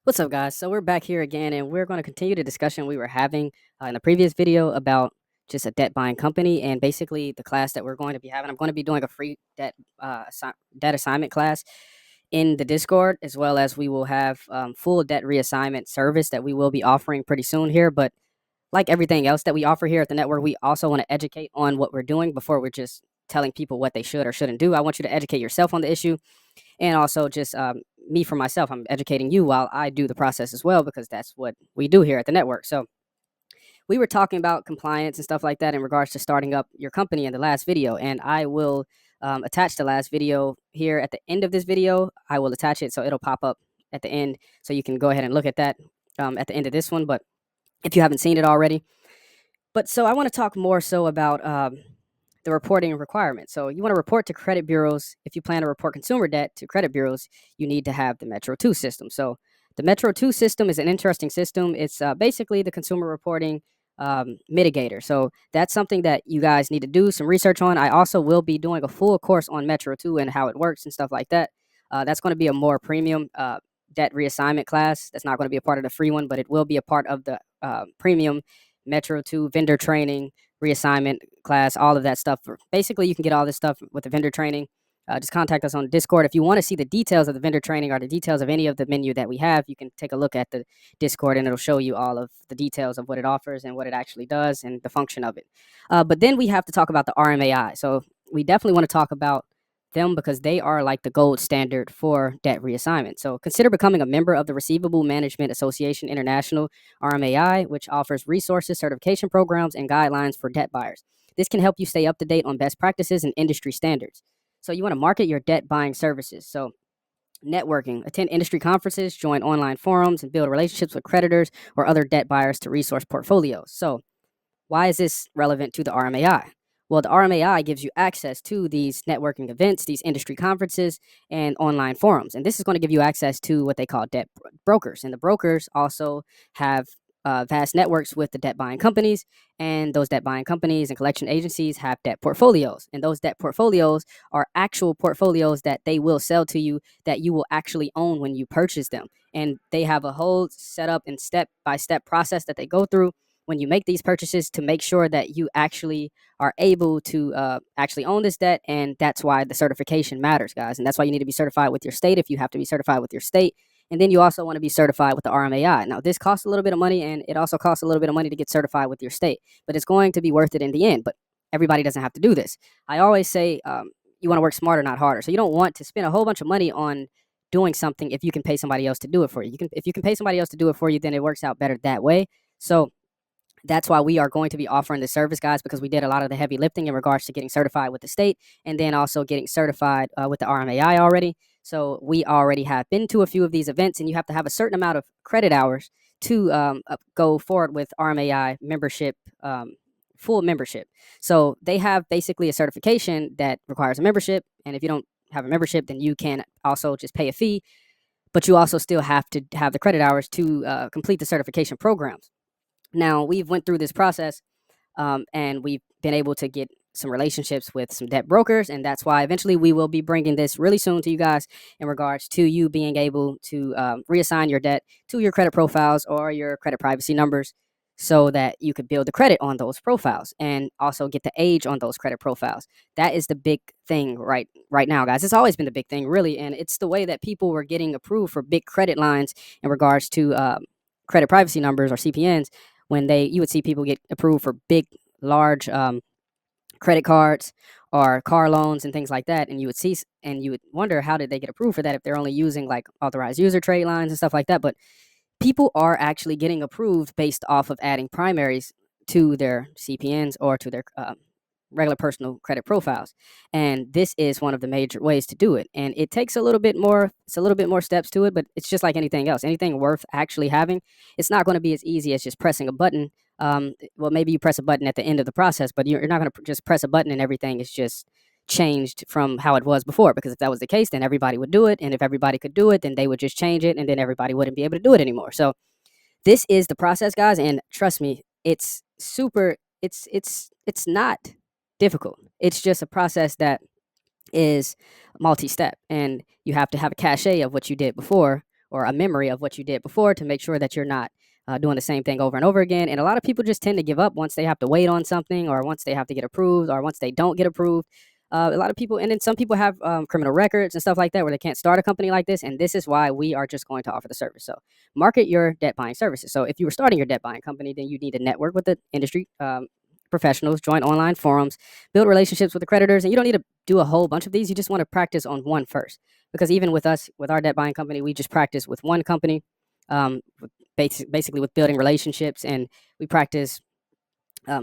What's up, guys? So we're back here again, and we're going to continue the discussion we were having in the previous video about just a debt buying company, and basically the class that we're going to be having. I'm going to be doing a free debt assignment class in the Discord, as well as we will have full debt reassignment service that we will be offering pretty soon here. But like everything else that we offer here at the network, we also want to educate on what we're doing before we're just telling people what they should or shouldn't do. I want you to educate yourself on the issue, and also just me for myself. I'm educating you while I do the process as well, because that's what we do here at the network. So we were talking about compliance and stuff like that in regards to starting up your company in the last video, and I will attach the last video here at the end of this video. I will attach it so it'll pop up at the end, so you can go ahead and look at that at the end of this one. But if you haven't seen it already, but so I want to talk more so about the reporting requirements. So you want to report to credit bureaus. If you plan to report consumer debt to credit bureaus, you need to have the Metro 2 system. So the Metro 2 system is an interesting system. It's basically the consumer reporting mitigator. So that's something that you guys need to do some research on. I also will be doing a full course on Metro 2 and how it works and stuff like that. That's going to be a more premium debt reassignment class. That's not going to be a part of the free one, but it will be a part of the premium Metro 2 vendor training, reassignment class, all of that stuff. Basically, you can get all this stuff with the vendor training. Just contact us on Discord. If you want to see the details of the vendor training or the details of any of the menu that we have, you can take a look at the Discord, and it'll show you all of the details of what it offers and what it actually does and the function of it. But then we have to talk about the RMAI. So we definitely want to talk about them because they are like the gold standard for debt reassignment. So consider becoming a member of the Receivable Management Association International, RMAI, which offers resources, certification programs, and guidelines for debt buyers. This can help you stay up to date on best practices and industry standards. So you want to market your debt buying services. So networking, attend industry conferences, join online forums, and build relationships with creditors or other debt buyers to resource portfolios. So why is this relevant to the RMAI? Well, the RMAI gives you access to these networking events, these industry conferences, and online forums. And this is going to give you access to what they call debt brokers. And the brokers also have vast networks with the debt buying companies. And those debt buying companies and collection agencies have debt portfolios. And those debt portfolios are actual portfolios that they will sell to you that you will actually own when you purchase them. And they have a whole setup and step-by-step process that they go through when you make these purchases to make sure that you actually are able to actually own this debt. And that's why the certification matters, guys. And that's why you need to be certified with your state if you have to be certified with your state. And then you also want to be certified with the RMAI. Now, this costs a little bit of money, and it also costs a little bit of money to get certified with your state, but it's going to be worth it in the end. But everybody doesn't have to do this. I always say you want to work smarter, not harder. So you don't want to spend a whole bunch of money on doing something if you can pay somebody else to do it for you. If you can pay somebody else to do it for you, then it works out better that way. So that's why we are going to be offering the service, guys, because we did a lot of the heavy lifting in regards to getting certified with the state and then also getting certified with the RMAI already. So we already have been to a few of these events, and you have to have a certain amount of credit hours to go forward with RMAI membership, full membership. So they have basically a certification that requires a membership. And if you don't have a membership, then you can also just pay a fee, but you also still have to have the credit hours to complete the certification programs. Now, we've went through this process, and we've been able to get some relationships with some debt brokers, and that's why eventually we will be bringing this really soon to you guys in regards to you being able to reassign your debt to your credit profiles or your credit privacy numbers so that you could build the credit on those profiles and also get the age on those credit profiles. That is the big thing right now, guys. It's always been the big thing, really, and it's the way that people were getting approved for big credit lines in regards to credit privacy numbers or CPNs. When you would see people get approved for big, large credit cards or car loans and things like that, and you would wonder, how did they get approved for that if they're only using like authorized user trade lines and stuff like that? But people are actually getting approved based off of adding primaries to their CPNs or to their regular personal credit profiles. And this is one of the major ways to do it. And it takes a little bit more steps to it, but it's just like anything else. Anything worth actually having, it's not going to be as easy as just pressing a button. Well, maybe you press a button at the end of the process, but you're not going to just press a button and everything is just changed from how it was before. Because if that was the case, then everybody would do it. And if everybody could do it, then they would just change it, and then everybody wouldn't be able to do it anymore. So this is the process, guys. And trust me, it's not difficult. It's just a process that is multi-step, and you have to have a cachet of what you did before, or a memory of what you did before to make sure that you're not doing the same thing over and over again. And a lot of people just tend to give up once they have to wait on something, or once they have to get approved, or once they don't get approved. A lot of people, and then some people have criminal records and stuff like that where they can't start a company like this. And this is why we are just going to offer the service. So market your debt buying services. So if you were starting your debt buying company, then you need to network with the industry professionals, join online forums, build relationships with the creditors. And you don't need to do a whole bunch of these. You just want to practice on one first. Because even with us, with our debt buying company, we just practice with one company, basically with building relationships. And we practice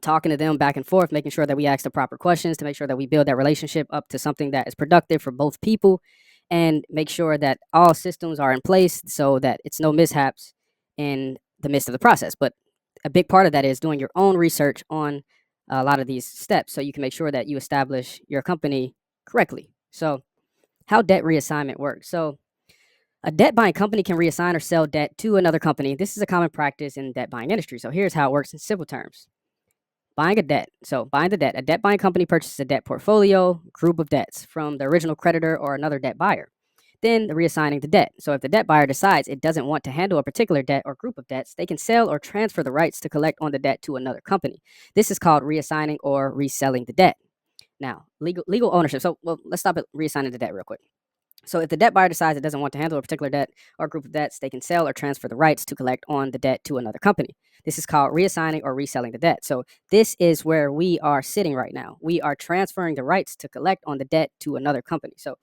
talking to them back and forth, making sure that we ask the proper questions to make sure that we build that relationship up to something that is productive for both people, and make sure that all systems are in place so that it's no mishaps in the midst of the process. But a big part of that is doing your own research on a lot of these steps so you can make sure that you establish your company correctly. So how debt reassignment works. So a debt buying company can reassign or sell debt to another company. This is a common practice in debt buying industry. So here's how it works in simple terms. Buying a debt. So buying the debt. A debt buying company purchases a debt portfolio, group of debts from the original creditor or another debt buyer. Then reassigning the debt. So if the debt buyer decides it doesn't want to handle a particular debt or group of debts, they can sell or transfer the rights to collect on the debt to another company. This is called reassigning or reselling the debt. Now, legal ownership. So let's stop at reassigning the debt real quick. So if the debt buyer decides it doesn't want to handle a particular debt or group of debts, they can sell or transfer the rights to collect on the debt to another company. This is called reassigning or reselling the debt. So this is where we are sitting right now. We are transferring the rights to collect on the debt to another company. So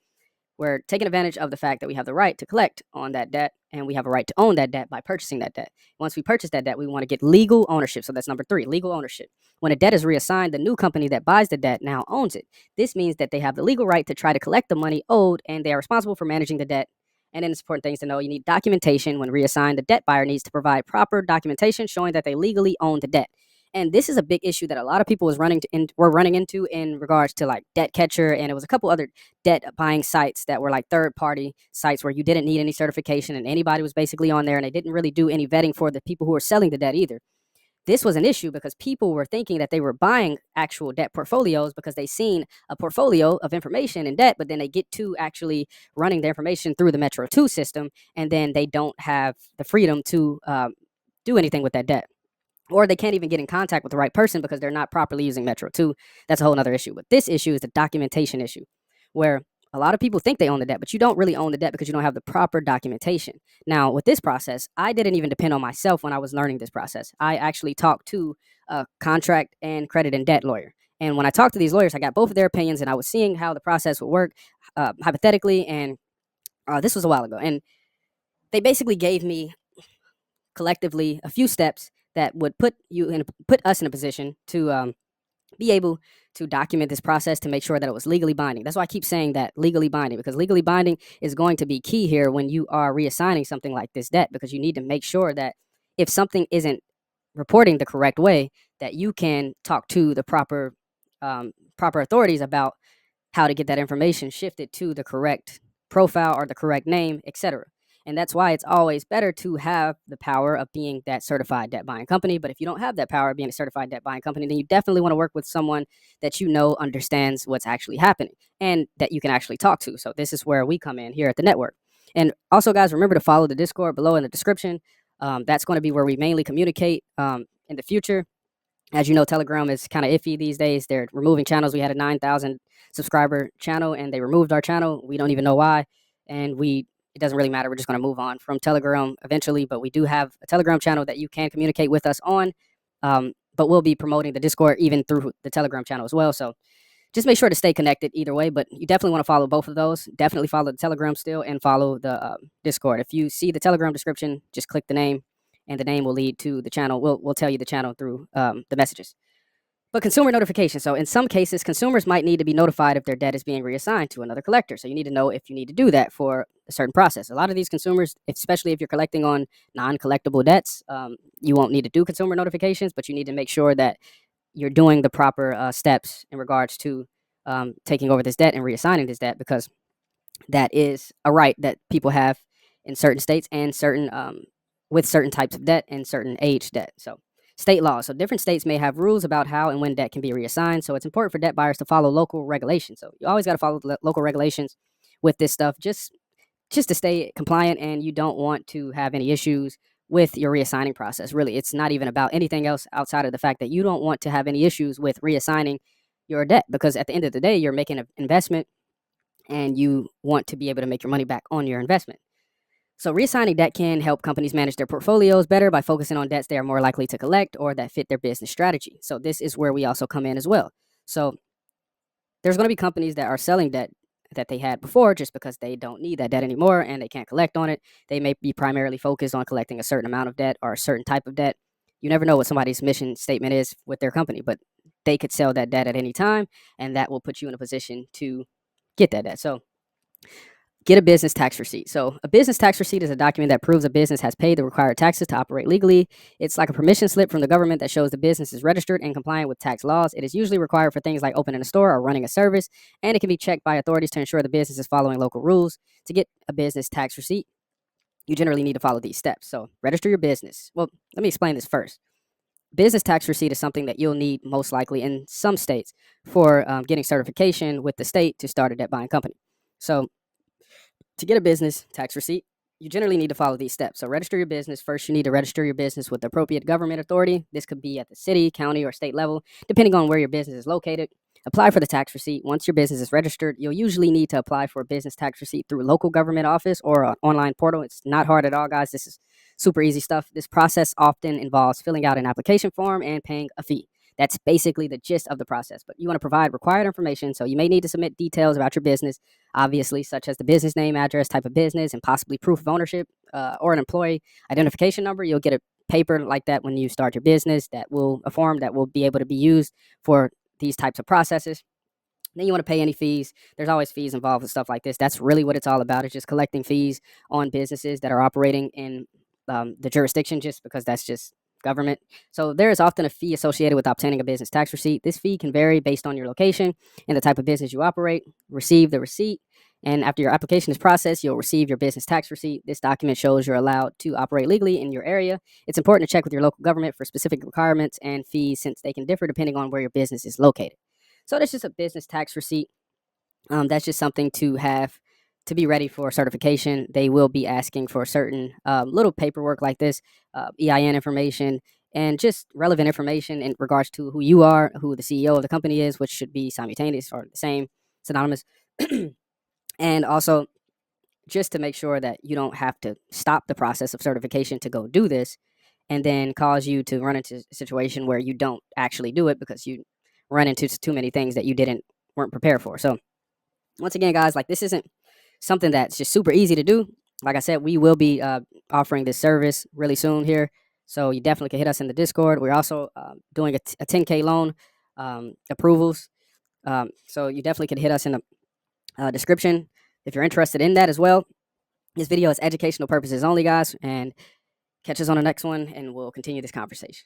we're taking advantage of the fact that we have the right to collect on that debt, and we have a right to own that debt by purchasing that debt. Once we purchase that debt, we want to get legal ownership. So that's number 3, legal ownership. When a debt is reassigned, the new company that buys the debt now owns it. This means that they have the legal right to try to collect the money owed, and they are responsible for managing the debt. And then it's important things to know. You need documentation. When reassigned, the debt buyer needs to provide proper documentation showing that they legally own the debt. And this is a big issue that a lot of people were running into in regards to like Debt Catcher, and it was a couple other debt buying sites that were like third-party sites where you didn't need any certification and anybody was basically on there, and they didn't really do any vetting for the people who were selling the debt either. This was an issue because people were thinking that they were buying actual debt portfolios because they seen a portfolio of information in debt, but then they get to actually running their information through the Metro 2 system, and then they don't have the freedom to do anything with that debt. Or they can't even get in contact with the right person because they're not properly using Metro 2. That's a whole other issue. But this issue is the documentation issue, where a lot of people think they own the debt, but you don't really own the debt because you don't have the proper documentation. Now, with this process, I didn't even depend on myself when I was learning this process. I actually talked to a contract and credit and debt lawyer. And when I talked to these lawyers, I got both of their opinions, and I was seeing how the process would work hypothetically. And this was a while ago. And they basically gave me collectively a few steps that would put us in a position to be able to document this process to make sure that it was legally binding. That's why I keep saying that legally binding, because legally binding is going to be key here when you are reassigning something like this debt, because you need to make sure that if something isn't reporting the correct way, that you can talk to the proper authorities about how to get that information shifted to the correct profile or the correct name, etc. And that's why it's always better to have the power of being that certified debt buying company. But if you don't have that power of being a certified debt buying company, then you definitely want to work with someone that you know understands what's actually happening and that you can actually talk to. So this is where we come in here at the network. And also, guys, remember to follow the Discord below in the description. That's going to be where we mainly communicate in the future. As you know, Telegram is kind of iffy these days. They're removing channels. We had a 9,000 subscriber channel, and they removed our channel. We don't even know why. And it doesn't really matter. We're just going to move on from Telegram eventually, but we do have a Telegram channel that you can communicate with us on. But we'll be promoting the Discord even through the Telegram channel as well. So just make sure to stay connected either way, but you definitely want to follow both of those. Definitely follow the Telegram still and follow the Discord. If you see the Telegram description, just click the name, and the name will lead to the channel. We'll tell you the channel through the messages. But consumer notification. So in some cases, consumers might need to be notified if their debt is being reassigned to another collector. So you need to know if you need to do that for a certain process. A lot of these consumers, especially if you're collecting on non-collectible debts, you won't need to do consumer notifications, but you need to make sure that you're doing the proper steps in regards to taking over this debt and reassigning this debt, because that is a right that people have in certain states and certain with certain types of debt and certain age debt. So state laws. So different states may have rules about how and when debt can be reassigned. So it's important for debt buyers to follow local regulations. So you always got to follow the local regulations with this stuff. Just just to stay compliant, and you don't want to have any issues with your reassigning process. Really, it's not even about anything else outside of the fact that you don't want to have any issues with reassigning your debt, because at the end of the day, you're making an investment and you want to be able to make your money back on your investment. So reassigning debt can help companies manage their portfolios better by focusing on debts they are more likely to collect or that fit their business strategy. So this is where we also come in as well. So there's going to be companies that are selling debt that they had before just because they don't need that debt anymore and they can't collect on it. They may be primarily focused on collecting a certain amount of debt or a certain type of debt. You never know what somebody's mission statement is with their company, but they could sell that debt at any time, and that will put you in a position to get that debt. So get a business tax receipt. So a business tax receipt is a document that proves a business has paid the required taxes to operate legally. It's like a permission slip from the government that shows the business is registered and compliant with tax laws. It is usually required for things like opening a store or running a service, and it can be checked by authorities to ensure the business is following local rules. To get a business tax receipt, you generally need to follow these steps. So register your business. Well, let me explain this first. Business tax receipt is something that you'll need most likely in some states for getting certification with the state to start a debt buying company. So to get a business tax receipt, you generally need to follow these steps. So register your business. First, you need to register your business with the appropriate government authority. This could be at the city, county, or state level, depending on where your business is located. Apply for the tax receipt. Once your business is registered, you'll usually need to apply for a business tax receipt through a local government office or an online portal. It's not hard at all, guys. This is super easy stuff. This process often involves filling out an application form and paying a fee. That's basically the gist of the process. But you want to provide required information, so you may need to submit details about your business, obviously, such as the business name, address, type of business, and possibly proof of ownership or an employee identification number. You'll get a paper like that when you start your business, a form that will be able to be used for these types of processes. Then you want to pay any fees. There's always fees involved with stuff like this. That's really what it's all about. It's just collecting fees on businesses that are operating in the jurisdiction, just because that's just government. So there is often a fee associated with obtaining a business tax receipt. This fee can vary based on your location and the type of business you operate. Receive the receipt, and after your application is processed, you'll receive your business tax receipt. This document shows you're allowed to operate legally in your area. It's important to check with your local government for specific requirements and fees, since they can differ depending on where your business is located. So that's just a business tax receipt. That's just something to have to be ready for certification. They will be asking for certain little paperwork like this, EIN information, and just relevant information in regards to who you are, who the CEO of the company is, which should be simultaneous or the same, synonymous. And also, just to make sure that you don't have to stop the process of certification to go do this and then cause you to run into a situation where you don't actually do it because you run into too many things that you weren't prepared for. So once again, guys, like, this isn't something that's just super easy to do. Like I said, we will be offering this service really soon here. So you definitely can hit us in the Discord. We're also doing a 10K loan approvals. So you definitely can hit us in the description if you're interested in that as well. This video is educational purposes only, guys, and catch us on the next one, and we'll continue this conversation.